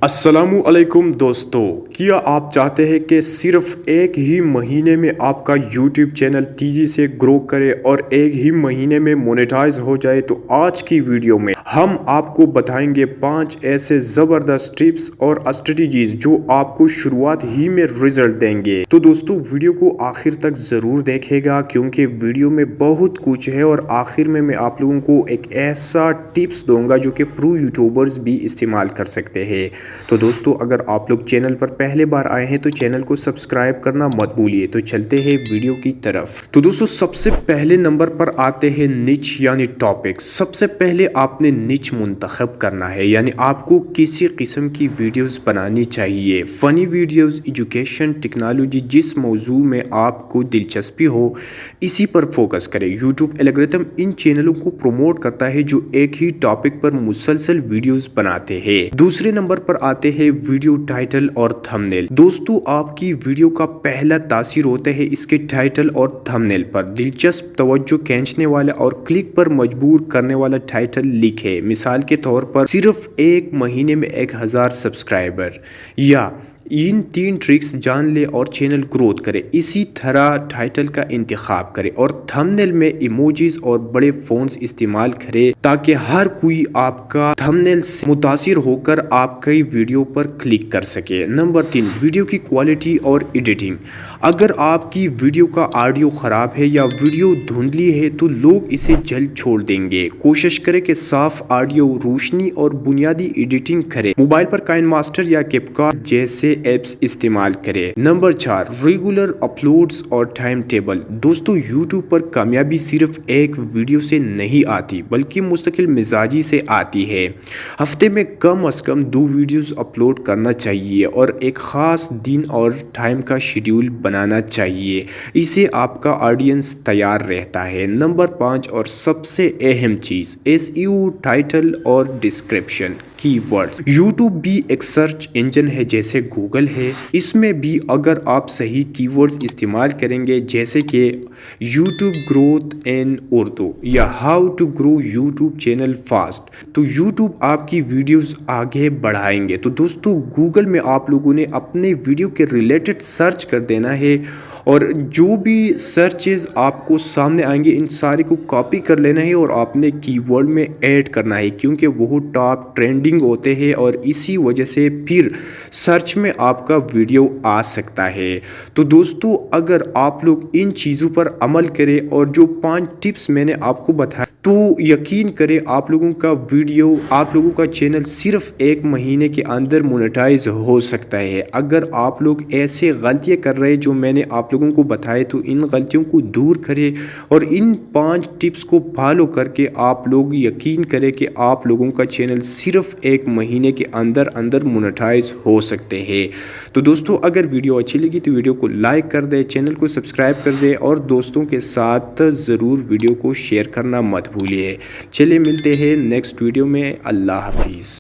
السلام علیکم دوستو، کیا آپ چاہتے ہیں کہ صرف ایک ہی مہینے میں آپ کا یوٹیوب چینل تیزی سے گرو کرے اور ایک ہی مہینے میں مونیٹائز ہو جائے؟ تو آج کی ویڈیو میں ہم آپ کو بتائیں گے 5 ایسے زبردست ٹپس اور اسٹریٹجیز جو آپ کو شروعات ہی میں رزلٹ دیں گے۔ تو دوستو ویڈیو کو آخر تک ضرور دیکھے گا کیونکہ ویڈیو میں بہت کچھ ہے اور آخر میں آپ لوگوں کو ایک ایسا ٹپس دوں گا جو کہ پرو یوٹیوبرز بھی استعمال کر سکتے ہیں۔ تو دوستو اگر آپ لوگ چینل پر پہلے بار آئے ہیں تو چینل کو سبسکرائب کرنا مت بھولیے۔ تو چلتے ہیں ویڈیو کی طرف۔ تو دوستو سب سے پہلے نمبر پر آتے ہیں نچ یعنی ٹاپک۔ سب سے پہلے آپ نے نچ منتخب کرنا ہے، یعنی آپ کو کسی قسم کی ویڈیوز بنانی چاہیے۔ فنی ویڈیوز، ایجوکیشن، ٹیکنالوجی، جس موضوع میں آپ کو دلچسپی ہو اسی پر فوکس کریں۔ یوٹیوب الگورتھم ان چینلوں کو پروموٹ کرتا ہے جو ایک ہی ٹاپک پر مسلسل ویڈیوز بناتے ہیں۔ دوسرے نمبر پر آتے ہیں ویڈیو ٹائٹل اور تھمبنیل۔ دوستو آپ کی ویڈیو کا پہلا تاثیر ہوتا ہے اس کے ٹائٹل اور تھمبنیل پر۔ دلچسپ، توجہ کھینچنے والا اور کلک پر مجبور کرنے والا ٹائٹل لکھیں۔ مثال کے طور پر صرف ایک مہینے میں 1000 سبسکرائبر، یا ان 3 ٹرکس جان لے اور چینل گروتھ کرے۔ اسی طرح ٹائٹل کا انتخاب کرے اور تھمبنیل میں ایموجیز اور بڑے فونٹس استعمال کرے تاکہ ہر کوئی آپ کا تھمبنیل سے متاثر ہو کر آپ کی ویڈیو پر کلک کر سکے۔ نمبر 3، ویڈیو کی کوالٹی اور ایڈیٹنگ۔ اگر آپ کی ویڈیو کا آڈیو خراب ہے یا ویڈیو دھندلی ہے تو لوگ اسے جلد چھوڑ دیں گے۔ کوشش کریں کہ صاف آڈیو، روشنی اور بنیادی ایڈیٹنگ کریں۔ موبائل پر کائن ماسٹر یا کیپ کٹ جیسے ایپس استعمال کریں۔ نمبر 4، ریگولر اپلوڈز اور ٹائم ٹیبل۔ دوستو یوٹیوب پر کامیابی صرف ایک ویڈیو سے نہیں آتی بلکہ مستقل مزاجی سے آتی ہے۔ ہفتے میں کم از کم 2 ویڈیوز اپلوڈ کرنا چاہیے اور ایک خاص دن اور ٹائم کا شیڈیول بنانا چاہیے۔ اسے آپ کا آڈینس تیار رہتا ہے۔ نمبر 5 اور سب سے اہم چیز، SEO، ٹائٹل اور ڈسکرپشن، کی ورڈز۔ یوٹیوب بھی ایک سرچ انجن ہے جیسے گوگل ہے، اس میں بھی اگر آپ صحیح کی ورڈز استعمال کریں گے جیسے کہ یوٹیوب گروتھ ان اردو یا how to grow YouTube channel fast, تو یوٹیوب آپ کی ویڈیوز آگے بڑھائیں گے۔ تو دوستو گوگل میں آپ لوگوں نے اپنے ویڈیو کے ریلیٹڈ سرچ کر دینا ہے اور جو بھی سرچز آپ کو سامنے آئیں گے ان سارے کو کاپی کر لینا ہے اور آپ نے کی ورڈ میں ایڈ کرنا ہے کیونکہ وہ ٹاپ ٹرینڈنگ ہوتے ہیں اور اسی وجہ سے پھر سرچ میں آپ کا ویڈیو آ سکتا ہے۔ تو دوستو اگر آپ لوگ ان چیزوں پر عمل کریں اور جو 5 ٹپس میں نے آپ کو بتایا تو یقین کریں آپ لوگوں کا ویڈیو، آپ لوگوں کا چینل صرف ایک مہینے کے اندر مونیٹائز ہو سکتا ہے۔ اگر آپ لوگ ایسے غلطیاں کر رہے جو میں نے آپ لوگوں کو بتائے تو ان غلطیوں کو دور کریں اور ان 5 ٹپس کو فالو کر کے آپ لوگ یقین کریں کہ آپ لوگوں کا چینل صرف ایک مہینے کے اندر مونیٹائز ہو سکتے ہیں۔ تو دوستو اگر ویڈیو اچھی لگی تو ویڈیو کو لائک کر دیں، چینل کو سبسکرائب کر دیں اور دوستوں کے ساتھ ضرور ویڈیو کو شیئر کرنا مت بھولیے۔ چلے ملتے ہیں نیکسٹ ویڈیو میں۔ اللہ حافظ۔